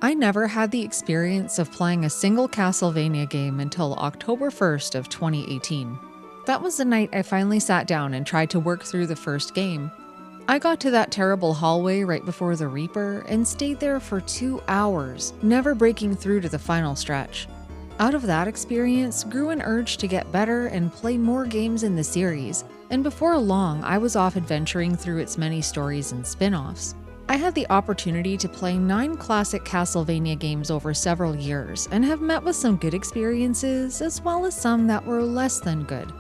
I never had the experience of playing a single Castlevania game until October 1st of 2018. That was the night I finally sat down and tried to work through the first game. I got to that terrible hallway right before the Reaper and stayed there for 2 hours, never breaking through to the final stretch. Out of that experience grew an urge to get better and play more games in the series, and before long I was off adventuring through its many stories and spin-offs. I had the opportunity to play 9 classic Castlevania games over several years and have met with some good experiences as well as some that were less than good.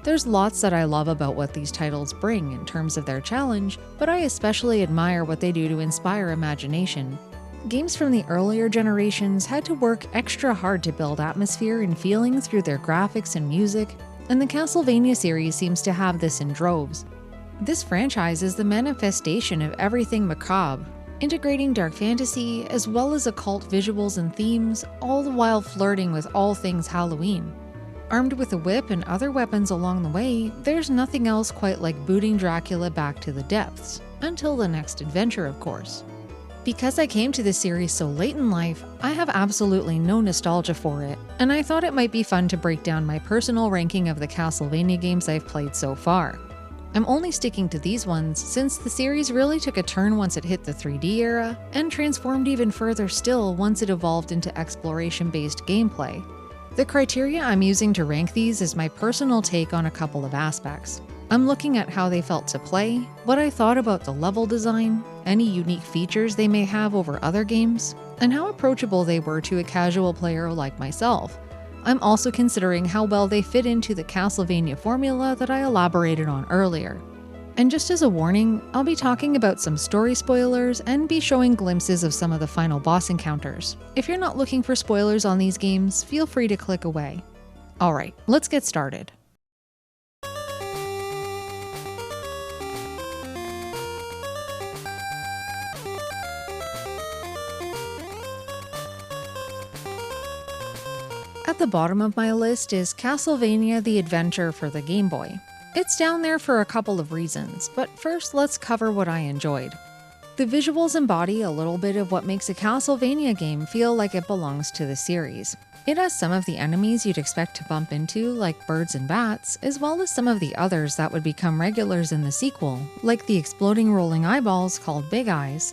There's lots that I love about what these titles bring in terms of their challenge, but I especially admire what they do to inspire imagination. Games from the earlier generations had to work extra hard to build atmosphere and feeling through their graphics and music, and the Castlevania series seems to have this in droves. This franchise is the manifestation of everything macabre, integrating dark fantasy as well as occult visuals and themes, all the while flirting with all things Halloween. Armed with a whip and other weapons along the way, there's nothing else quite like booting Dracula back to the depths, until the next adventure, of course. Because I came to this series so late in life, I have absolutely no nostalgia for it, and I thought it might be fun to break down my personal ranking of the Castlevania games I've played so far. I'm only sticking to these ones since the series really took a turn once it hit the 3D era, and transformed even further still once it evolved into exploration-based gameplay. The criteria I'm using to rank these is my personal take on a couple of aspects. I'm looking at how they felt to play, what I thought about the level design, any unique features they may have over other games, and how approachable they were to a casual player like myself. I'm also considering how well they fit into the Castlevania formula that I elaborated on earlier. And just as a warning, I'll be talking about some story spoilers and be showing glimpses of some of the final boss encounters. If you're not looking for spoilers on these games, feel free to click away. Alright, let's get started. At the bottom of my list is Castlevania: The Adventure for the Game Boy. It's down there for a couple of reasons, but first let's cover what I enjoyed. The visuals embody a little bit of what makes a Castlevania game feel like it belongs to the series. It has some of the enemies you'd expect to bump into, like birds and bats, as well as some of the others that would become regulars in the sequel, like the exploding rolling eyeballs called Big Eyes.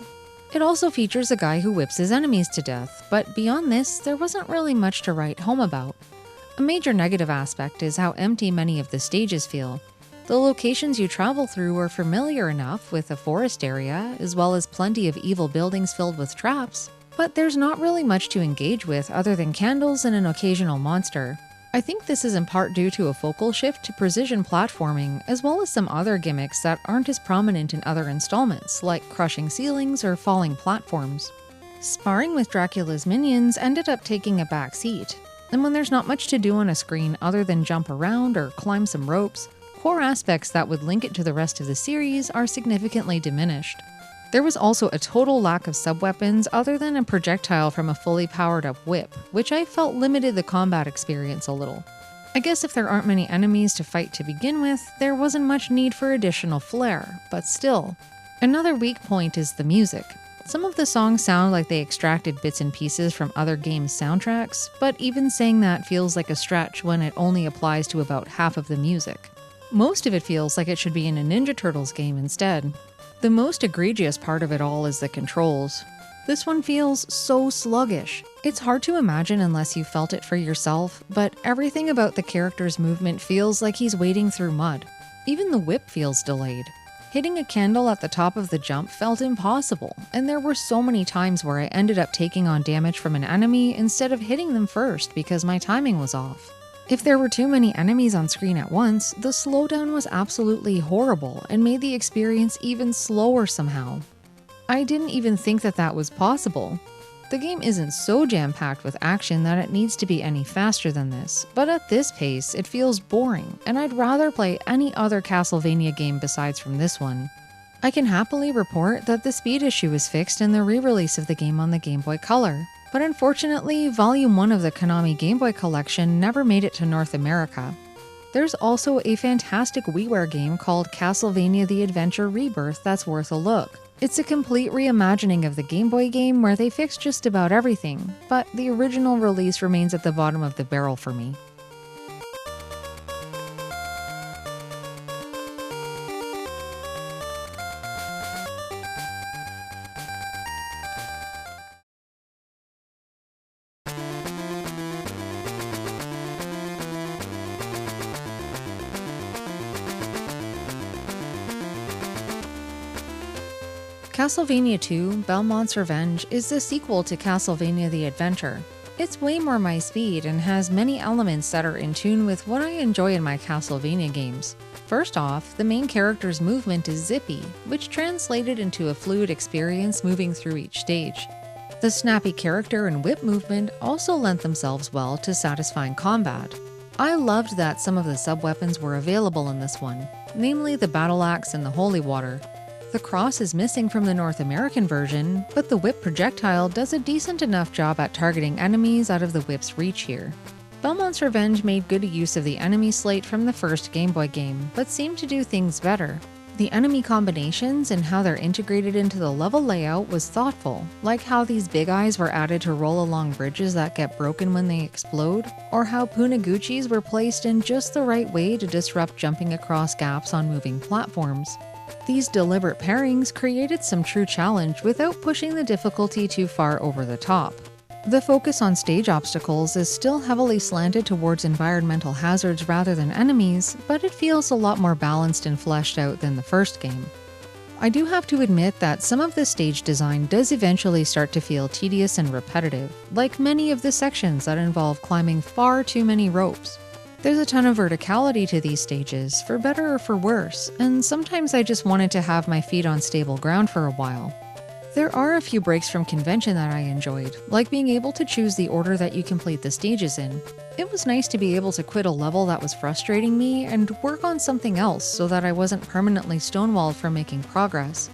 It also features a guy who whips his enemies to death, but beyond this, there wasn't really much to write home about. A major negative aspect is how empty many of the stages feel. The locations you travel through are familiar enough, with a forest area, as well as plenty of evil buildings filled with traps, but there's not really much to engage with other than candles and an occasional monster. I think this is in part due to a focal shift to precision platforming, as well as some other gimmicks that aren't as prominent in other installments, like crushing ceilings or falling platforms. Sparring with Dracula's minions ended up taking a back seat, and when there's not much to do on a screen other than jump around or climb some ropes, core aspects that would link it to the rest of the series are significantly diminished. There was also a total lack of sub-weapons other than a projectile from a fully powered-up whip, which I felt limited the combat experience a little. I guess if there aren't many enemies to fight to begin with, there wasn't much need for additional flair, but still. Another weak point is the music. Some of the songs sound like they extracted bits and pieces from other games' soundtracks, but even saying that feels like a stretch when it only applies to about half of the music. Most of it feels like it should be in a Ninja Turtles game instead. The most egregious part of it all is the controls. This one feels so sluggish. It's hard to imagine unless you felt it for yourself, but everything about the character's movement feels like he's wading through mud. Even the whip feels delayed. Hitting a candle at the top of the jump felt impossible, and there were so many times where I ended up taking on damage from an enemy instead of hitting them first because my timing was off. If there were too many enemies on screen at once, the slowdown was absolutely horrible and made the experience even slower somehow. I didn't even think that was possible. The game isn't so jam-packed with action that it needs to be any faster than this, but at this pace, it feels boring, and I'd rather play any other Castlevania game besides from this one. I can happily report that the speed issue is fixed in the re-release of the game on the Game Boy Color. But unfortunately, Volume 1 of the Konami Game Boy Collection never made it to North America. There's also a fantastic WiiWare game called Castlevania The Adventure Rebirth that's worth a look. It's a complete reimagining of the Game Boy game where they fixed just about everything, but the original release remains at the bottom of the barrel for me. Castlevania 2: Belmont's Revenge is the sequel to Castlevania The Adventure. It's way more my speed and has many elements that are in tune with what I enjoy in my Castlevania games. First off, the main character's movement is zippy, which translated into a fluid experience moving through each stage. The snappy character and whip movement also lent themselves well to satisfying combat. I loved that some of the sub-weapons were available in this one, namely the battle axe and the holy water. The cross is missing from the North American version, but the whip projectile does a decent enough job at targeting enemies out of the whip's reach here. Belmont's Revenge made good use of the enemy slate from the first Game Boy game, but seemed to do things better. The enemy combinations and how they're integrated into the level layout was thoughtful, like how these big eyes were added to roll along bridges that get broken when they explode, or how Punaguchis were placed in just the right way to disrupt jumping across gaps on moving platforms. These deliberate pairings created some true challenge without pushing the difficulty too far over the top. The focus on stage obstacles is still heavily slanted towards environmental hazards rather than enemies, but it feels a lot more balanced and fleshed out than the first game. I do have to admit that some of the stage design does eventually start to feel tedious and repetitive, like many of the sections that involve climbing far too many ropes. There's a ton of verticality to these stages, for better or for worse, and sometimes I just wanted to have my feet on stable ground for a while. There are a few breaks from convention that I enjoyed, like being able to choose the order that you complete the stages in. It was nice to be able to quit a level that was frustrating me and work on something else so that I wasn't permanently stonewalled from making progress.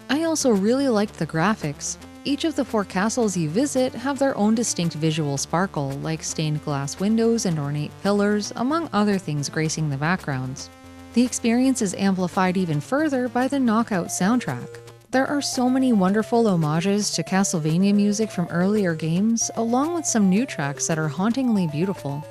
I also really liked the graphics. Each of the 4 castles you visit have their own distinct visual sparkle, like stained glass windows and ornate pillars, among other things gracing the backgrounds. The experience is amplified even further by the knockout soundtrack. There are so many wonderful homages to Castlevania music from earlier games, along with some new tracks that are hauntingly beautiful.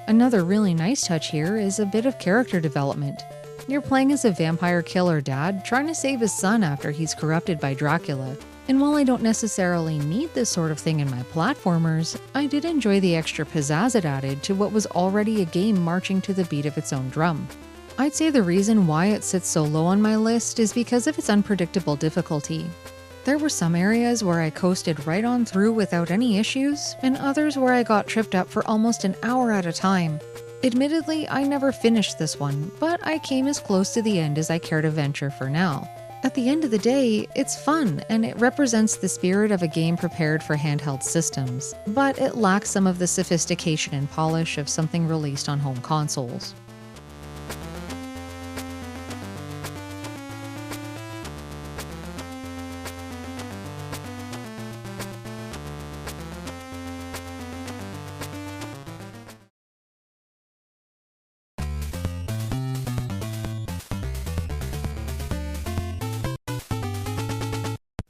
Another really nice touch here is a bit of character development. You're playing as a vampire killer dad trying to save his son after he's corrupted by Dracula. And while I don't necessarily need this sort of thing in my platformers, I did enjoy the extra pizzazz it added to what was already a game marching to the beat of its own drum. I'd say the reason why it sits so low on my list is because of its unpredictable difficulty. There were some areas where I coasted right on through without any issues, and others where I got tripped up for almost an hour at a time. Admittedly, I never finished this one, but I came as close to the end as I care to venture for now. At the end of the day, it's fun, and it represents the spirit of a game prepared for handheld systems, but it lacks some of the sophistication and polish of something released on home consoles.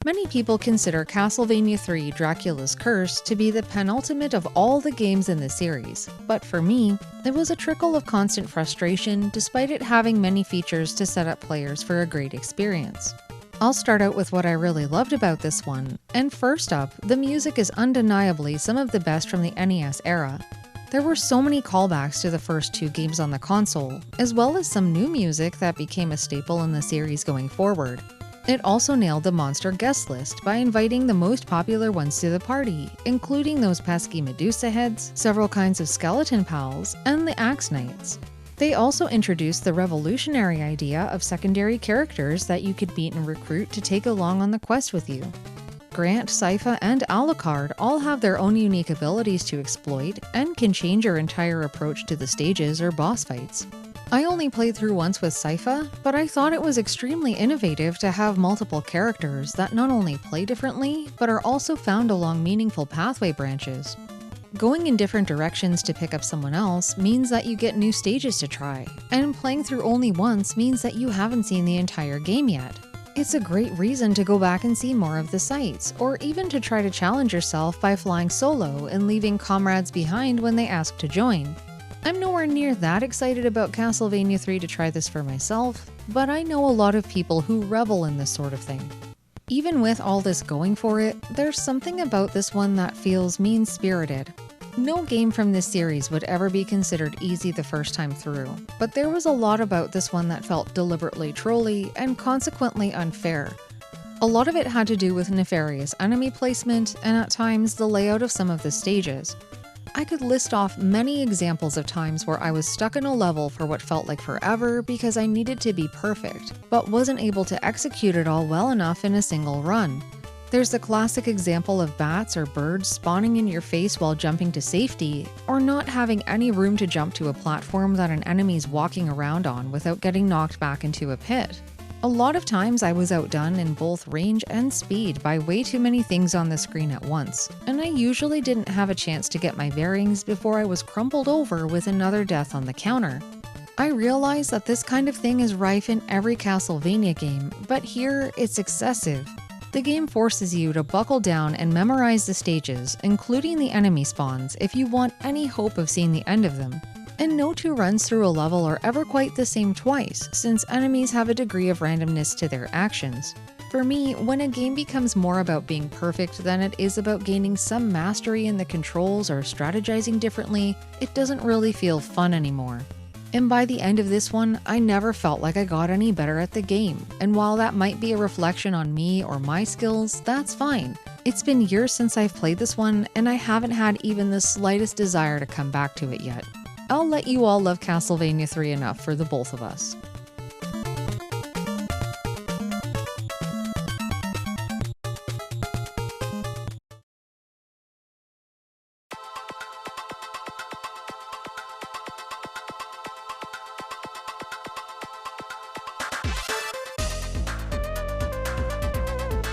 Many people consider Castlevania 3: Dracula's Curse to be the penultimate of all the games in the series, but for me, it was a trickle of constant frustration despite it having many features to set up players for a great experience. I'll start out with what I really loved about this one, and first up, the music is undeniably some of the best from the NES era. There were so many callbacks to the first 2 games on the console, as well as some new music that became a staple in the series going forward. It also nailed the monster guest list by inviting the most popular ones to the party, including those pesky Medusa heads, several kinds of skeleton pals, and the Axe Knights. They also introduced the revolutionary idea of secondary characters that you could meet and recruit to take along on the quest with you. Grant, Sypha, and Alucard all have their own unique abilities to exploit and can change your entire approach to the stages or boss fights. I only played through once with Sypha, but I thought it was extremely innovative to have multiple characters that not only play differently, but are also found along meaningful pathway branches. Going in different directions to pick up someone else means that you get new stages to try, and playing through only once means that you haven't seen the entire game yet. It's a great reason to go back and see more of the sights, or even to try to challenge yourself by flying solo and leaving comrades behind when they ask to join. I'm nowhere near that excited about Castlevania 3 to try this for myself, but I know a lot of people who revel in this sort of thing. Even with all this going for it, there's something about this one that feels mean-spirited. No game from this series would ever be considered easy the first time through, but there was a lot about this one that felt deliberately trolly and consequently unfair. A lot of it had to do with nefarious enemy placement and at times the layout of some of the stages. I could list off many examples of times where I was stuck in a level for what felt like forever because I needed to be perfect, but wasn't able to execute it all well enough in a single run. There's the classic example of bats or birds spawning in your face while jumping to safety, or not having any room to jump to a platform that an enemy's walking around on without getting knocked back into a pit. A lot of times I was outdone in both range and speed by way too many things on the screen at once, and I usually didn't have a chance to get my bearings before I was crumpled over with another death on the counter. I realize that this kind of thing is rife in every Castlevania game, but here it's excessive. The game forces you to buckle down and memorize the stages, including the enemy spawns, if you want any hope of seeing the end of them. And no two runs through a level are ever quite the same twice, since enemies have a degree of randomness to their actions. For me, when a game becomes more about being perfect than it is about gaining some mastery in the controls or strategizing differently, it doesn't really feel fun anymore. And by the end of this one, I never felt like I got any better at the game, and while that might be a reflection on me or my skills, that's fine. It's been years since I've played this one, and I haven't had even the slightest desire to come back to it yet. I'll let you all love Castlevania 3 enough for the both of us.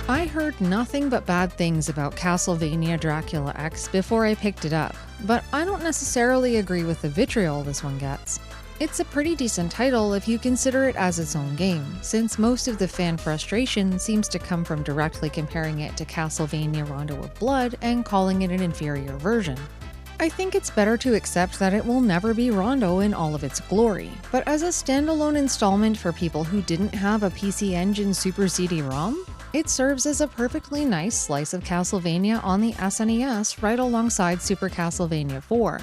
I heard nothing but bad things about Castlevania Dracula X before I picked it up, but I don't necessarily agree with the vitriol this one gets. It's a pretty decent title if you consider it as its own game, since most of the fan frustration seems to come from directly comparing it to Castlevania Rondo of Blood and calling it an inferior version. I think it's better to accept that it will never be Rondo in all of its glory, but as a standalone installment for people who didn't have a PC Engine Super CD-ROM, it serves as a perfectly nice slice of Castlevania on the SNES right alongside Super Castlevania 4.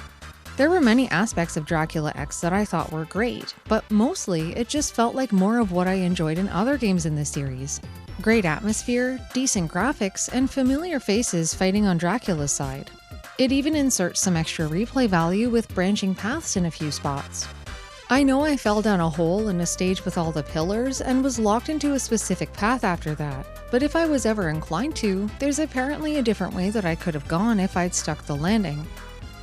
There were many aspects of Dracula X that I thought were great, but mostly it just felt like more of what I enjoyed in other games in this series. Great atmosphere, decent graphics, and familiar faces fighting on Dracula's side. It even inserts some extra replay value with branching paths in a few spots. I know I fell down a hole in a stage with all the pillars and was locked into a specific path after that, but if I was ever inclined to, there's apparently a different way that I could have gone if I'd stuck the landing.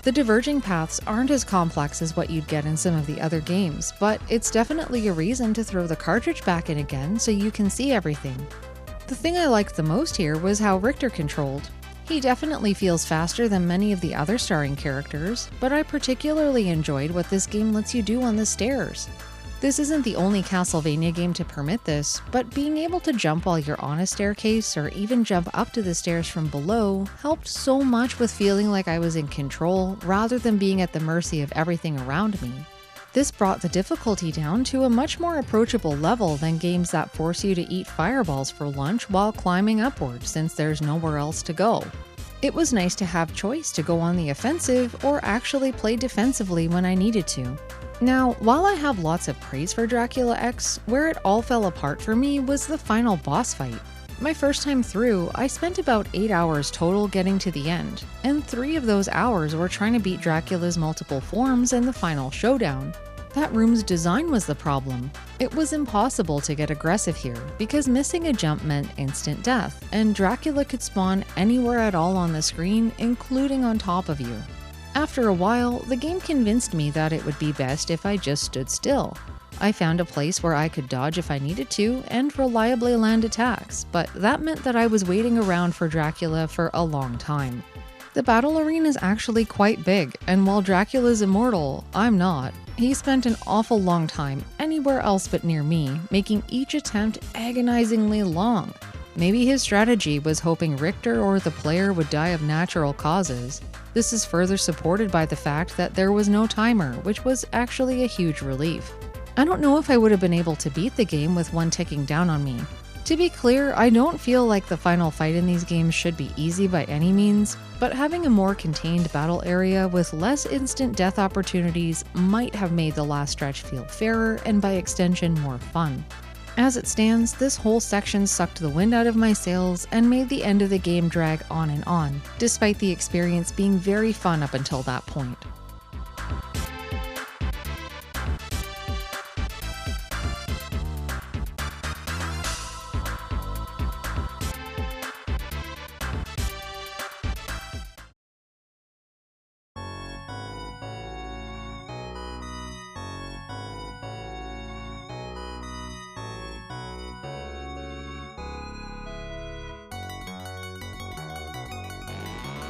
The diverging paths aren't as complex as what you'd get in some of the other games, but it's definitely a reason to throw the cartridge back in again so you can see everything. The thing I liked the most here was how Richter controlled. He definitely feels faster than many of the other starring characters, but I particularly enjoyed what this game lets you do on the stairs. This isn't the only Castlevania game to permit this, but being able to jump while you're on a staircase or even jump up to the stairs from below helped so much with feeling like I was in control rather than being at the mercy of everything around me. This brought the difficulty down to a much more approachable level than games that force you to eat fireballs for lunch while climbing upward since there's nowhere else to go. It was nice to have choice to go on the offensive or actually play defensively when I needed to. Now, while I have lots of praise for Dracula X, where it all fell apart for me was the final boss fight. My first time through, I spent about 8 hours total getting to the end, and 3 of those hours were trying to beat Dracula's multiple forms in the final showdown. That room's design was the problem. It was impossible to get aggressive here, because missing a jump meant instant death, and Dracula could spawn anywhere at all on the screen, including on top of you. After a while, the game convinced me that it would be best if I just stood still. I found a place where I could dodge if I needed to, and reliably land attacks, but that meant that I was waiting around for Dracula for a long time. The battle arena is actually quite big, and while Dracula's immortal, I'm not. He spent an awful long time anywhere else but near me, making each attempt agonizingly long. Maybe his strategy was hoping Richter or the player would die of natural causes. This is further supported by the fact that there was no timer, which was actually a huge relief. I don't know if I would have been able to beat the game with one ticking down on me. To be clear, I don't feel like the final fight in these games should be easy by any means, but having a more contained battle area with less instant death opportunities might have made the last stretch feel fairer and by extension more fun. As it stands, this whole section sucked the wind out of my sails and made the end of the game drag on, despite the experience being very fun up until that point.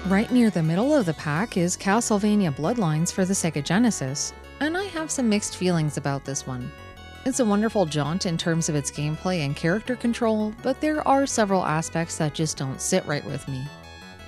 Right near the middle of the pack is Castlevania Bloodlines for the Sega Genesis, and I have some mixed feelings about this one. It's a wonderful jaunt in terms of its gameplay and character control, but there are several aspects that just don't sit right with me.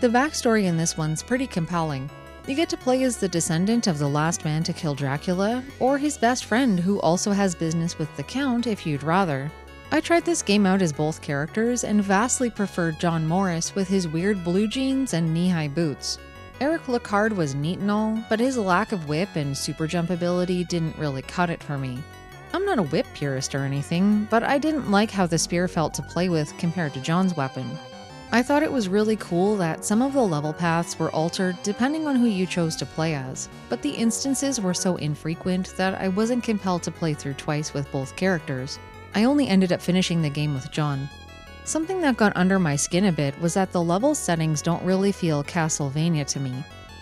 The backstory in this one's pretty compelling. You get to play as the descendant of the last man to kill Dracula, or his best friend who also has business with the Count if you'd rather. I tried this game out as both characters and vastly preferred John Morris with his weird blue jeans and knee-high boots. Eric Lacard was neat and all, but his lack of whip and super jump ability didn't really cut it for me. I'm not a whip purist or anything, but I didn't like how the spear felt to play with compared to John's weapon. I thought it was really cool that some of the level paths were altered depending on who you chose to play as, but the instances were so infrequent that I wasn't compelled to play through twice with both characters. I only ended up finishing the game with John. Something that got under my skin a bit was that the level settings don't really feel Castlevania to me.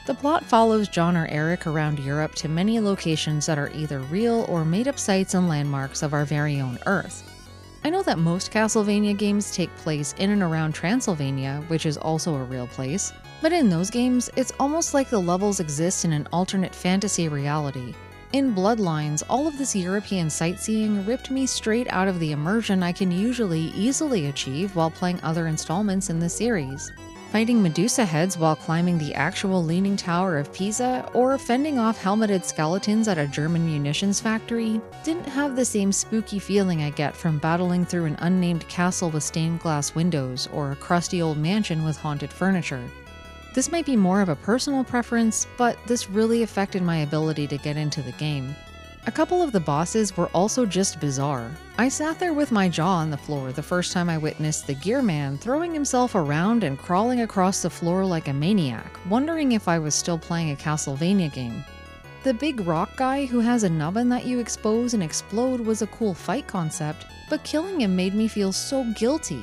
The plot follows John or Eric around Europe to many locations that are either real or made-up sites and landmarks of our very own Earth. I know that most Castlevania games take place in and around Transylvania, which is also a real place, but in those games, it's almost like the levels exist in an alternate fantasy reality. In Bloodlines, all of this European sightseeing ripped me straight out of the immersion I can usually easily achieve while playing other installments in the series. Fighting Medusa heads while climbing the actual Leaning Tower of Pisa, or fending off helmeted skeletons at a German munitions factory, didn't have the same spooky feeling I get from battling through an unnamed castle with stained glass windows or a crusty old mansion with haunted furniture. This might be more of a personal preference, but this really affected my ability to get into the game. A couple of the bosses were also just bizarre. I sat there with my jaw on the floor the first time I witnessed the Gear Man throwing himself around and crawling across the floor like a maniac, wondering if I was still playing a Castlevania game. The big rock guy who has a nubbin that you expose and explode was a cool fight concept, but killing him made me feel so guilty.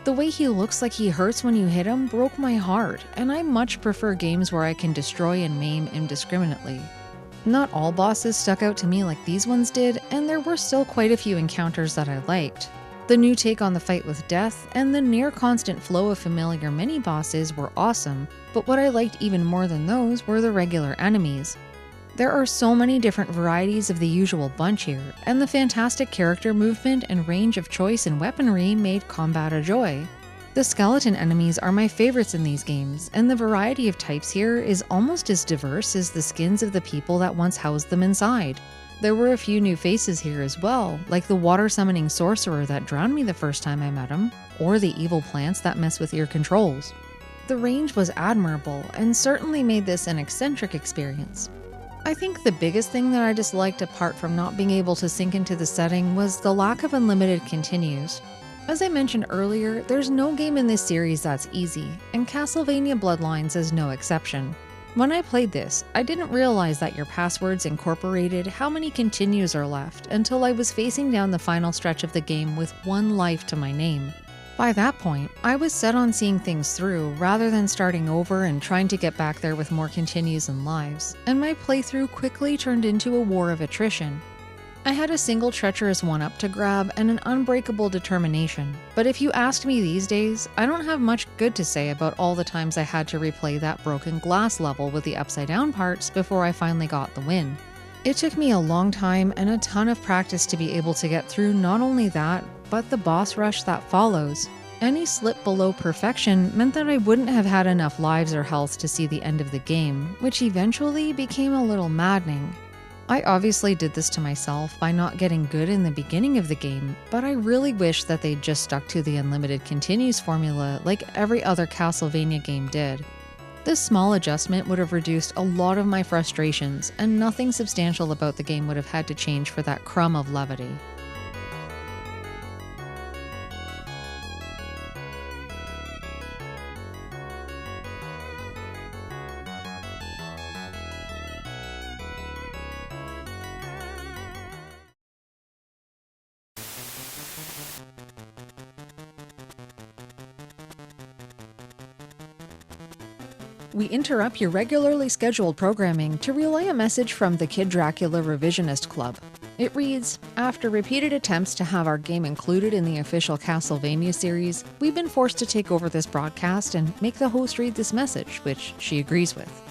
The way he looks like he hurts when you hit him broke my heart, and I much prefer games where I can destroy and maim indiscriminately. Not all bosses stuck out to me like these ones did, and there were still quite a few encounters that I liked. The new take on the fight with death and the near-constant flow of familiar mini-bosses were awesome, but what I liked even more than those were the regular enemies. There are so many different varieties of the usual bunch here, and the fantastic character movement and range of choice in weaponry made combat a joy. The skeleton enemies are my favorites in these games, and the variety of types here is almost as diverse as the skins of the people that once housed them inside. There were a few new faces here as well, like the water-summoning sorcerer that drowned me the first time I met him, or the evil plants that mess with your controls. The range was admirable, and certainly made this an eccentric experience. I think the biggest thing that I disliked apart from not being able to sink into the setting was the lack of unlimited continues. As I mentioned earlier, there's no game in this series that's easy, and Castlevania Bloodlines is no exception. When I played this, I didn't realize that your passwords incorporated how many continues are left until I was facing down the final stretch of the game with one life to my name. By that point, I was set on seeing things through rather than starting over and trying to get back there with more continues and lives, and my playthrough quickly turned into a war of attrition. I had a single treacherous one-up to grab and an unbreakable determination, but if you asked me these days, I don't have much good to say about all the times I had to replay that broken glass level with the upside-down parts before I finally got the win. It took me a long time and a ton of practice to be able to get through not only that, but the boss rush that follows. Any slip below perfection meant that I wouldn't have had enough lives or health to see the end of the game, which eventually became a little maddening. I obviously did this to myself by not getting good in the beginning of the game, but I really wish that they'd just stuck to the unlimited continues formula like every other Castlevania game did. This small adjustment would have reduced a lot of my frustrations, and nothing substantial about the game would have had to change for that crumb of levity. We interrupt your regularly scheduled programming to relay a message from the Kid Dracula Revisionist Club. It reads, after repeated attempts to have our game included in the official Castlevania series, we've been forced to take over this broadcast and make the host read this message, which she agrees with.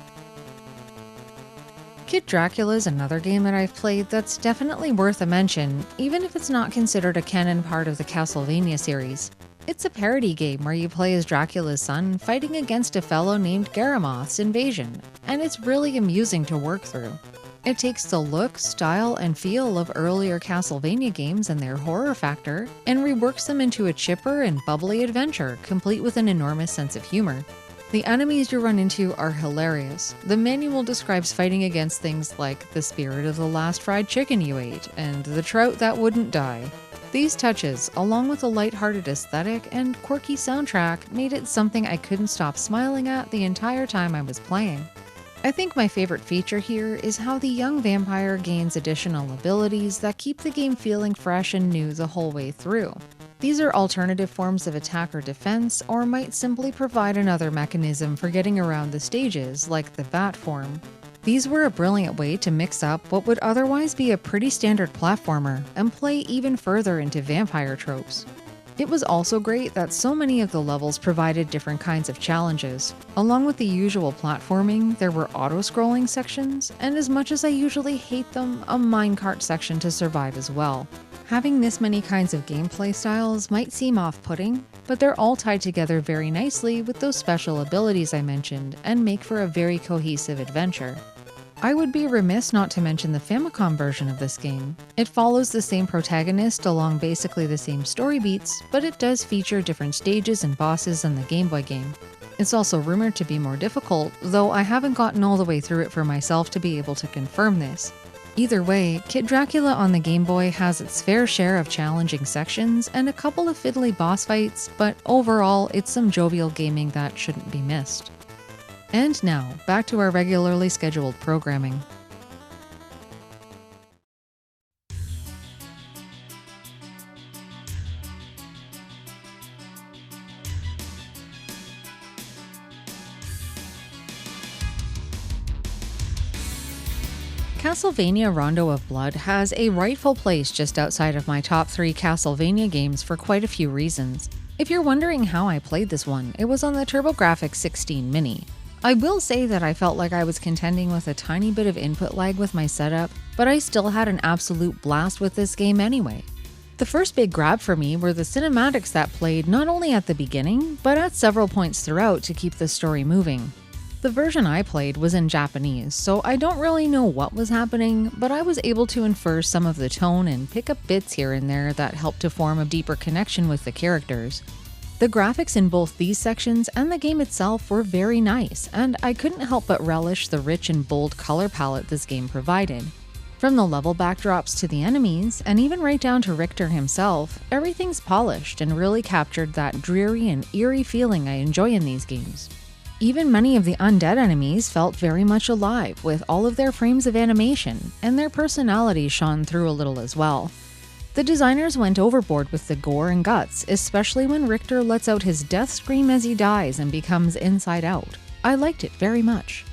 Kid Dracula is another game that I've played that's definitely worth a mention, even if it's not considered a canon part of the Castlevania series. It's a parody game where you play as Dracula's son fighting against a fellow named Garamoth's invasion, and it's really amusing to work through. It takes the look, style, and feel of earlier Castlevania games and their horror factor, and reworks them into a chipper and bubbly adventure, complete with an enormous sense of humor. The enemies you run into are hilarious. The manual describes fighting against things like the spirit of the last fried chicken you ate, and the trout that wouldn't die. These touches, along with a lighthearted aesthetic and quirky soundtrack, made it something I couldn't stop smiling at the entire time I was playing. I think my favorite feature here is how the young vampire gains additional abilities that keep the game feeling fresh and new the whole way through. These are alternative forms of attack or defense, or might simply provide another mechanism for getting around the stages, like the bat form. These were a brilliant way to mix up what would otherwise be a pretty standard platformer and play even further into vampire tropes. It was also great that so many of the levels provided different kinds of challenges. Along with the usual platforming, there were auto-scrolling sections, and as much as I usually hate them, a minecart section to survive as well. Having this many kinds of gameplay styles might seem off-putting, but they're all tied together very nicely with those special abilities I mentioned and make for a very cohesive adventure. I would be remiss not to mention the Famicom version of this game. It follows the same protagonist along basically the same story beats, but it does feature different stages and bosses than the Game Boy game. It's also rumored to be more difficult, though I haven't gotten all the way through it for myself to be able to confirm this. Either way, Kid Dracula on the Game Boy has its fair share of challenging sections and a couple of fiddly boss fights, but overall it's some jovial gaming that shouldn't be missed. And now, back to our regularly scheduled programming. Castlevania Rondo of Blood has a rightful place just outside of my top 3 Castlevania games for quite a few reasons. If you're wondering how I played this one, it was on the TurboGrafx 16 Mini. I will say that I felt like I was contending with a tiny bit of input lag with my setup, but I still had an absolute blast with this game anyway. The first big grab for me were the cinematics that played not only at the beginning, but at several points throughout to keep the story moving. The version I played was in Japanese, so I don't really know what was happening, but I was able to infer some of the tone and pick up bits here and there that helped to form a deeper connection with the characters. The graphics in both these sections and the game itself were very nice, and I couldn't help but relish the rich and bold color palette this game provided. From the level backdrops to the enemies, and even right down to Richter himself, everything's polished and really captured that dreary and eerie feeling I enjoy in these games. Even many of the undead enemies felt very much alive, with all of their frames of animation, and their personalities shone through a little as well. The designers went overboard with the gore and guts, especially when Richter lets out his death scream as he dies and becomes inside out. I liked it very much.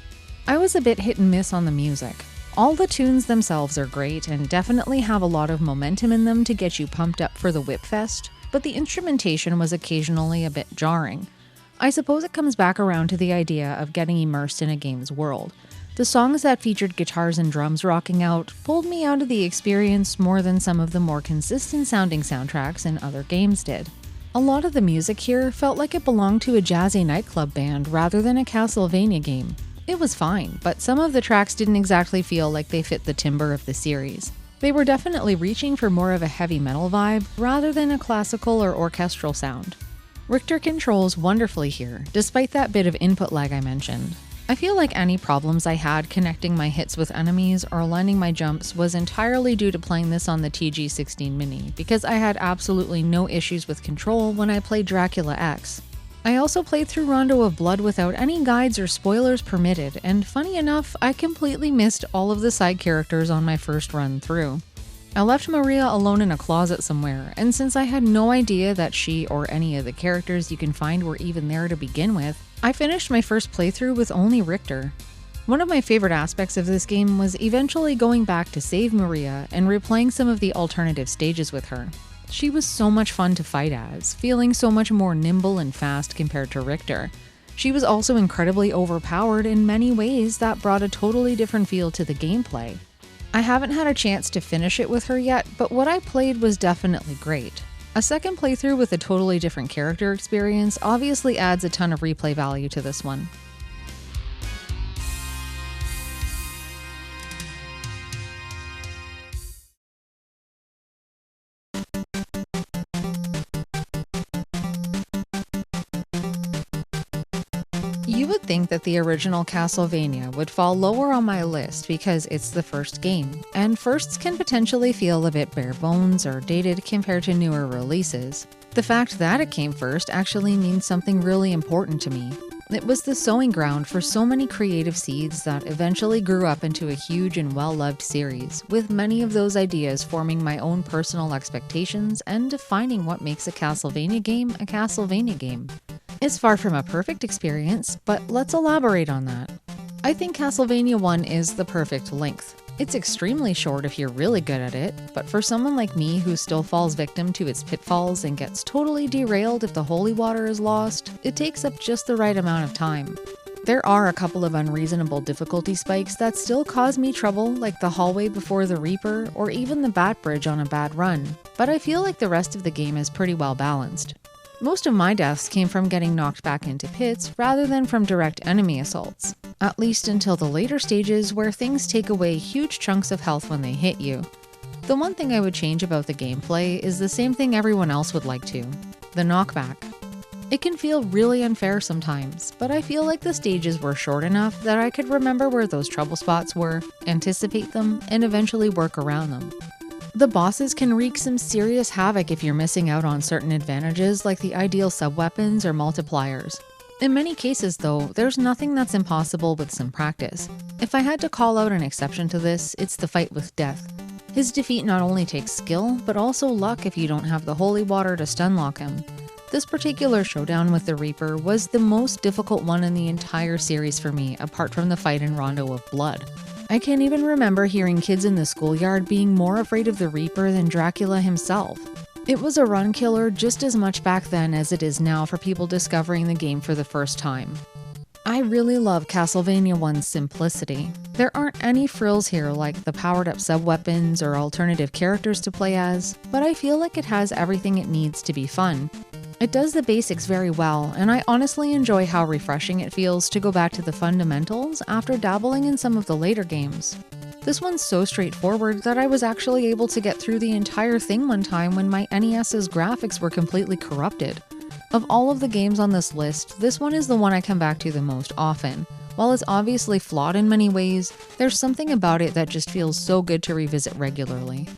I was a bit hit and miss on the music. All the tunes themselves are great and definitely have a lot of momentum in them to get you pumped up for the whip fest, but the instrumentation was occasionally a bit jarring. I suppose it comes back around to the idea of getting immersed in a game's world. The songs that featured guitars and drums rocking out pulled me out of the experience more than some of the more consistent sounding soundtracks in other games did. A lot of the music here felt like it belonged to a jazzy nightclub band rather than a Castlevania game. It was fine, but some of the tracks didn't exactly feel like they fit the timbre of the series. They were definitely reaching for more of a heavy metal vibe rather than a classical or orchestral sound. Richter controls wonderfully here, despite that bit of input lag I mentioned. I feel like any problems I had connecting my hits with enemies or landing my jumps was entirely due to playing this on the TG16 Mini, because I had absolutely no issues with control when I played Dracula X. I also played through Rondo of Blood without any guides or spoilers permitted, and funny enough, I completely missed all of the side characters on my first run through. I left Maria alone in a closet somewhere, and since I had no idea that she or any of the characters you can find were even there to begin with, I finished my first playthrough with only Richter. One of my favorite aspects of this game was eventually going back to save Maria and replaying some of the alternative stages with her. She was so much fun to fight as, feeling so much more nimble and fast compared to Richter. She was also incredibly overpowered in many ways that brought a totally different feel to the gameplay. I haven't had a chance to finish it with her yet, but what I played was definitely great. A second playthrough with a totally different character experience obviously adds a ton of replay value to this one. You would think that the original Castlevania would fall lower on my list because it's the first game, and firsts can potentially feel a bit bare bones or dated compared to newer releases. The fact that it came first actually means something really important to me. It was the sowing ground for so many creative seeds that eventually grew up into a huge and well-loved series, with many of those ideas forming my own personal expectations and defining what makes a Castlevania game a Castlevania game. It's far from a perfect experience, but let's elaborate on that. I think Castlevania 1 is the perfect length. It's extremely short if you're really good at it, but for someone like me who still falls victim to its pitfalls and gets totally derailed if the holy water is lost, it takes up just the right amount of time. There are a couple of unreasonable difficulty spikes that still cause me trouble, like the hallway before the Reaper or even the Bat Bridge on a bad run, but I feel like the rest of the game is pretty well balanced. Most of my deaths came from getting knocked back into pits rather than from direct enemy assaults, at least until the later stages where things take away huge chunks of health when they hit you. The one thing I would change about the gameplay is the same thing everyone else would like to: the knockback. It can feel really unfair sometimes, but I feel like the stages were short enough that I could remember where those trouble spots were, anticipate them, and eventually work around them. The bosses can wreak some serious havoc if you're missing out on certain advantages like the ideal sub-weapons or multipliers. In many cases though, there's nothing that's impossible with some practice. If I had to call out an exception to this, it's the fight with Death. His defeat not only takes skill, but also luck if you don't have the holy water to stunlock him. This particular showdown with the Reaper was the most difficult one in the entire series for me, apart from the fight in Rondo of Blood. I can't even remember hearing kids in the schoolyard being more afraid of the Reaper than Dracula himself. It was a run killer just as much back then as it is now for people discovering the game for the first time. I really love Castlevania 1's simplicity. There aren't any frills here like the powered-up sub-weapons or alternative characters to play as, but I feel like it has everything it needs to be fun. It does the basics very well, and I honestly enjoy how refreshing it feels to go back to the fundamentals after dabbling in some of the later games. This one's so straightforward that I was actually able to get through the entire thing one time when my NES's graphics were completely corrupted. Of all of the games on this list, this one is the one I come back to the most often. While it's obviously flawed in many ways, there's something about it that just feels so good to revisit regularly.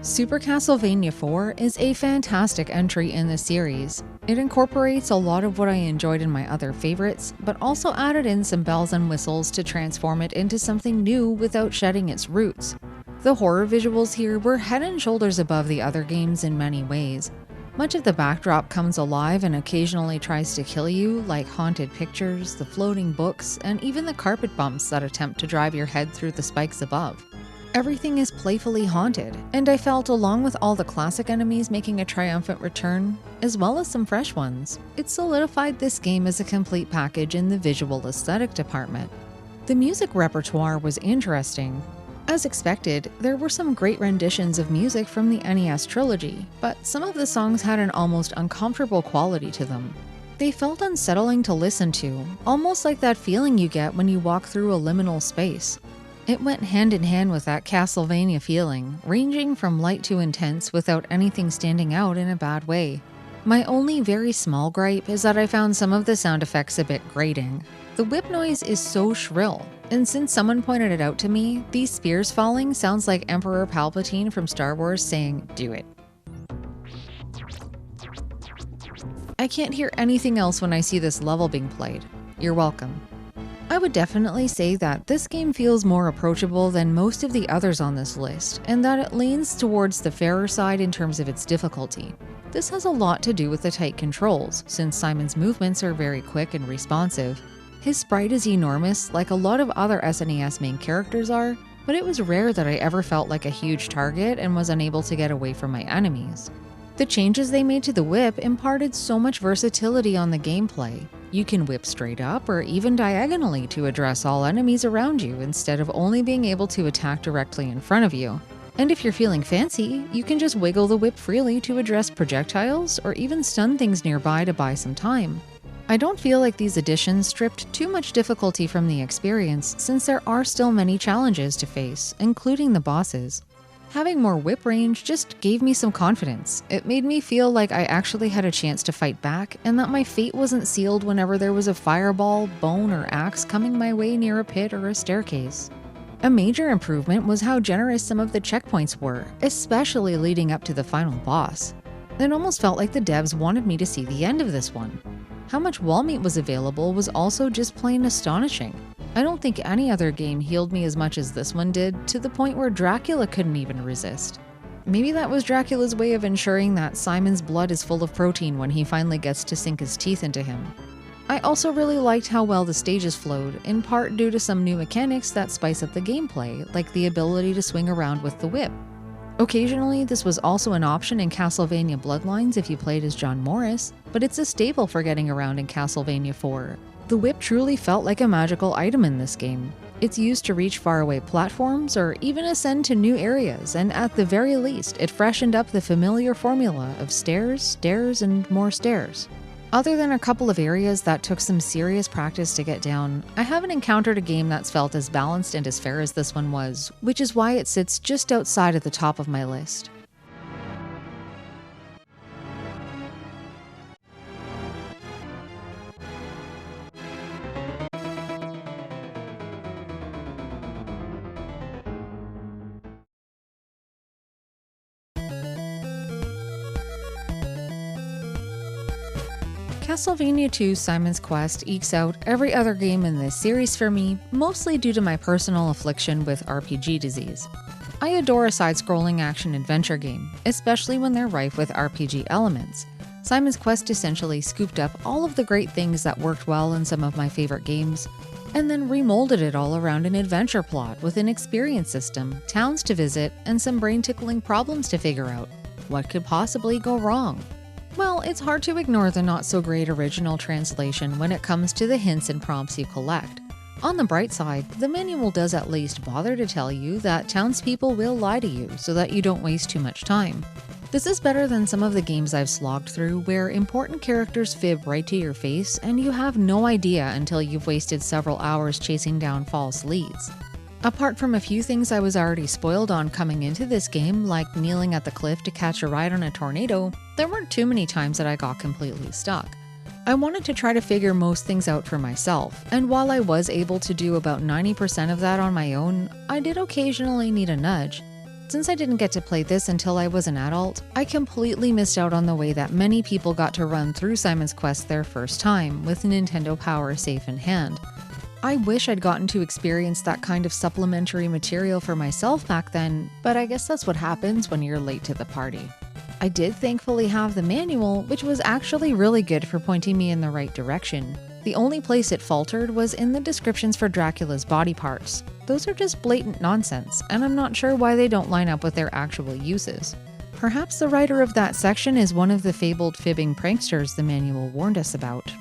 Super Castlevania 4 is a fantastic entry in the series. It incorporates a lot of what I enjoyed in my other favorites, but also added in some bells and whistles to transform it into something new without shedding its roots. The horror visuals here were head and shoulders above the other games in many ways. Much of the backdrop comes alive and occasionally tries to kill you, like haunted pictures, the floating books, and even the carpet bumps that attempt to drive your head through the spikes above. Everything is playfully haunted, and I felt along with all the classic enemies making a triumphant return, as well as some fresh ones, it solidified this game as a complete package in the visual aesthetic department. The music repertoire was interesting. As expected, there were some great renditions of music from the NES trilogy, but some of the songs had an almost uncomfortable quality to them. They felt unsettling to listen to, almost like that feeling you get when you walk through a liminal space. It went hand in hand with that Castlevania feeling, ranging from light to intense without anything standing out in a bad way. My only very small gripe is that I found some of the sound effects a bit grating. The whip noise is so shrill, and since someone pointed it out to me, these spears falling sounds like Emperor Palpatine from Star Wars saying, "Do it." I can't hear anything else when I see this level being played. You're welcome. I would definitely say that this game feels more approachable than most of the others on this list, and that it leans towards the fairer side in terms of its difficulty. This has a lot to do with the tight controls, since Simon's movements are very quick and responsive. His sprite is enormous, like a lot of other SNES main characters are, but it was rare that I ever felt like a huge target and was unable to get away from my enemies. The changes they made to the whip imparted so much versatility on the gameplay. You can whip straight up or even diagonally to address all enemies around you instead of only being able to attack directly in front of you. And if you're feeling fancy, you can just wiggle the whip freely to address projectiles or even stun things nearby to buy some time. I don't feel like these additions stripped too much difficulty from the experience, since there are still many challenges to face, including the bosses. Having more whip range just gave me some confidence. It made me feel like I actually had a chance to fight back, and that my fate wasn't sealed whenever there was a fireball, bone, or axe coming my way near a pit or a staircase. A major improvement was how generous some of the checkpoints were, especially leading up to the final boss. It almost felt like the devs wanted me to see the end of this one. How much wall meat was available was also just plain astonishing. I don't think any other game healed me as much as this one did, to the point where Dracula couldn't even resist. Maybe that was Dracula's way of ensuring that Simon's blood is full of protein when he finally gets to sink his teeth into him. I also really liked how well the stages flowed, in part due to some new mechanics that spice up the gameplay, like the ability to swing around with the whip. Occasionally, this was also an option in Castlevania Bloodlines if you played as John Morris, but it's a staple for getting around in Castlevania 4. The whip truly felt like a magical item in this game. It's used to reach faraway platforms or even ascend to new areas, and at the very least, it freshened up the familiar formula of stairs, stairs, and more stairs. Other than a couple of areas that took some serious practice to get down, I haven't encountered a game that's felt as balanced and as fair as this one was, which is why it sits just outside of the top of my list. Castlevania 2 Simon's Quest ekes out every other game in this series for me, mostly due to my personal affliction with RPG disease. I adore a side-scrolling action-adventure game, especially when they're rife with RPG elements. Simon's Quest essentially scooped up all of the great things that worked well in some of my favorite games, and then remolded it all around an adventure plot with an experience system, towns to visit, and some brain-tickling problems to figure out. What could possibly go wrong? Well, it's hard to ignore the not-so-great original translation when it comes to the hints and prompts you collect. On the bright side, the manual does at least bother to tell you that townspeople will lie to you so that you don't waste too much time. This is better than some of the games I've slogged through where important characters fib right to your face and you have no idea until you've wasted several hours chasing down false leads. Apart from a few things I was already spoiled on coming into this game, like kneeling at the cliff to catch a ride on a tornado, there weren't too many times that I got completely stuck. I wanted to try to figure most things out for myself, and while I was able to do about 90% of that on my own, I did occasionally need a nudge. Since I didn't get to play this until I was an adult, I completely missed out on the way that many people got to run through Simon's Quest their first time with Nintendo Power safe in hand. I wish I'd gotten to experience that kind of supplementary material for myself back then, but I guess that's what happens when you're late to the party. I did thankfully have the manual, which was actually really good for pointing me in the right direction. The only place it faltered was in the descriptions for Dracula's body parts. Those are just blatant nonsense, and I'm not sure why they don't line up with their actual uses. Perhaps the writer of that section is one of the fabled fibbing pranksters the manual warned us about.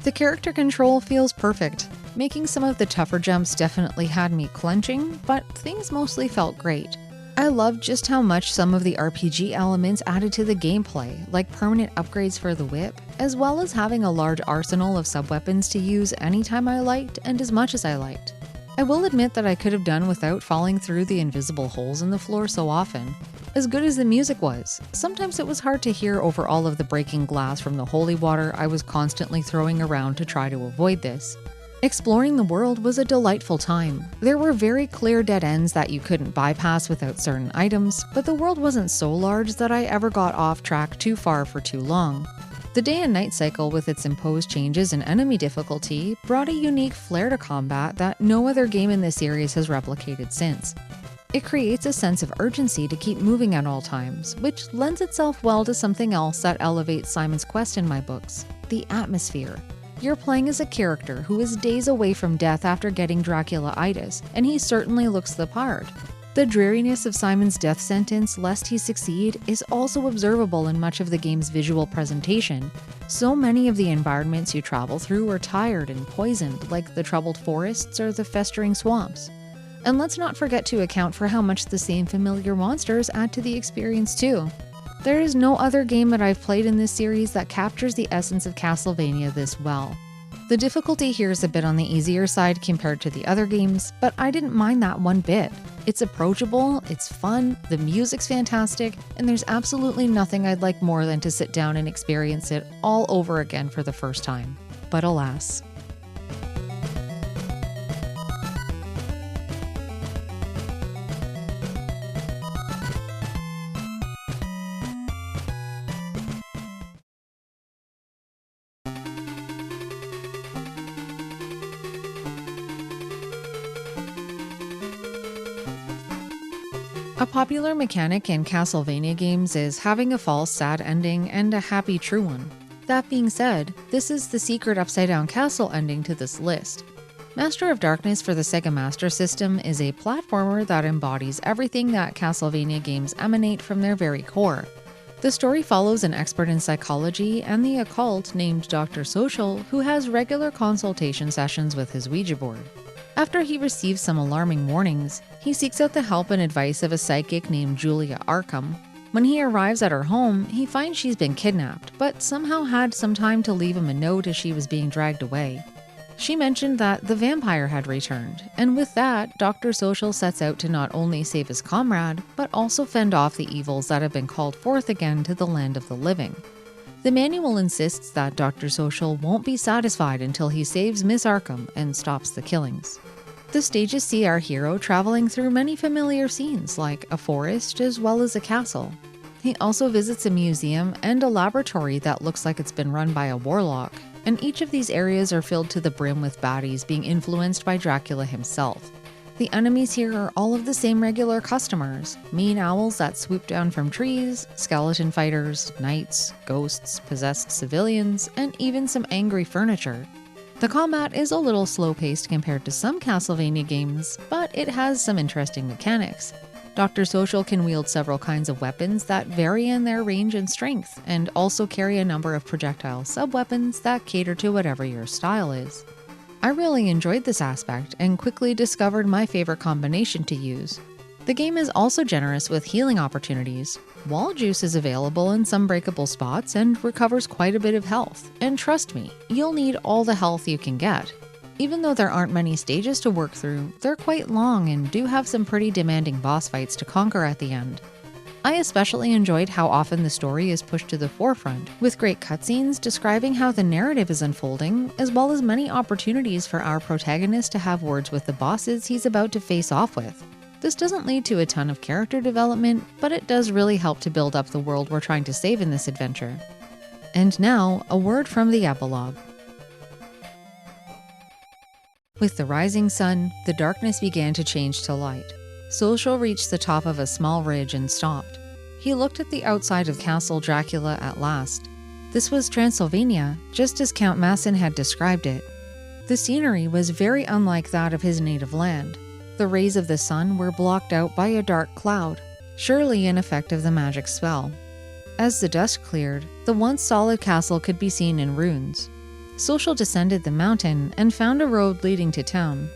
The character control feels perfect. Making some of the tougher jumps definitely had me clenching, but things mostly felt great. I loved just how much some of the RPG elements added to the gameplay, like permanent upgrades for the whip, as well as having a large arsenal of sub-weapons to use anytime I liked and as much as I liked. I will admit that I could have done without falling through the invisible holes in the floor so often. As good as the music was, sometimes it was hard to hear over all of the breaking glass from the holy water I was constantly throwing around to try to avoid this. Exploring the world was a delightful time. There were very clear dead ends that you couldn't bypass without certain items, but the world wasn't so large that I ever got off track too far for too long. The day and night cycle with its imposed changes in enemy difficulty brought a unique flair to combat that no other game in the series has replicated since. It creates a sense of urgency to keep moving at all times, which lends itself well to something else that elevates Simon's Quest in my books: the atmosphere. You're playing as a character who is days away from death after getting Dracula-itis, and he certainly looks the part. The dreariness of Simon's death sentence lest he succeed is also observable in much of the game's visual presentation. So many of the environments you travel through are tired and poisoned, like the troubled forests or the festering swamps. And let's not forget to account for how much the same familiar monsters add to the experience too. There is no other game that I've played in this series that captures the essence of Castlevania this well. The difficulty here is a bit on the easier side compared to the other games, but I didn't mind that one bit. It's approachable, it's fun, the music's fantastic, and there's absolutely nothing I'd like more than to sit down and experience it all over again for the first time. But alas. A popular mechanic in Castlevania games is having a false sad ending and a happy true one. That being said, this is the secret upside-down castle ending to this list. Master of Darkness for the Sega Master System is a platformer that embodies everything that Castlevania games emanate from their very core. The story follows an expert in psychology and the occult named Dr. Social, who has regular consultation sessions with his Ouija board. After he receives some alarming warnings, he seeks out the help and advice of a psychic named Julia Arkham. When he arrives at her home, he finds she's been kidnapped, but somehow had some time to leave him a note as she was being dragged away. She mentioned that the vampire had returned, and with that, Dr. Social sets out to not only save his comrade, but also fend off the evils that have been called forth again to the land of the living. The manual insists that Dr. Social won't be satisfied until he saves Miss Arkham and stops the killings. The stages see our hero traveling through many familiar scenes, like a forest as well as a castle. He also visits a museum and a laboratory that looks like it's been run by a warlock, and each of these areas are filled to the brim with baddies being influenced by Dracula himself. The enemies here are all of the same regular customers: mean owls that swoop down from trees, skeleton fighters, knights, ghosts, possessed civilians, and even some angry furniture. The combat is a little slow-paced compared to some Castlevania games, but it has some interesting mechanics. Dr. Social can wield several kinds of weapons that vary in their range and strength, and also carry a number of projectile sub-weapons that cater to whatever your style is. I really enjoyed this aspect and quickly discovered my favorite combination to use. The game is also generous with healing opportunities. Wall juice is available in some breakable spots and recovers quite a bit of health, and trust me, you'll need all the health you can get. Even though there aren't many stages to work through, they're quite long and do have some pretty demanding boss fights to conquer at the end. I especially enjoyed how often the story is pushed to the forefront, with great cutscenes describing how the narrative is unfolding, as well as many opportunities for our protagonist to have words with the bosses he's about to face off with. This doesn't lead to a ton of character development, but it does really help to build up the world we're trying to save in this adventure. And now, a word from the epilogue. With the rising sun, the darkness began to change to light. Social reached the top of a small ridge and stopped. He looked at the outside of Castle Dracula at last. This was Transylvania, just as Count Masson had described it. The scenery was very unlike that of his native land. The rays of the sun were blocked out by a dark cloud, surely an effect of the magic spell. As the dust cleared, the once solid castle could be seen in ruins. Social descended the mountain and found a road leading to town.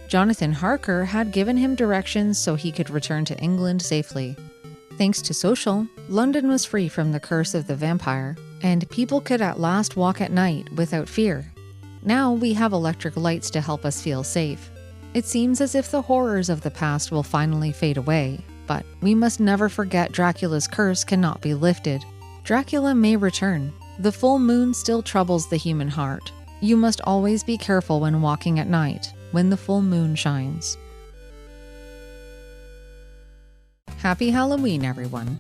Jonathan Harker had given him directions so he could return to England safely. Thanks to Social, London was free from the curse of the vampire, and people could at last walk at night without fear. Now we have electric lights to help us feel safe. It seems as if the horrors of the past will finally fade away, but we must never forget Dracula's curse cannot be lifted. Dracula may return. The full moon still troubles the human heart. You must always be careful when walking at night, when the full moon shines. Happy Halloween, everyone!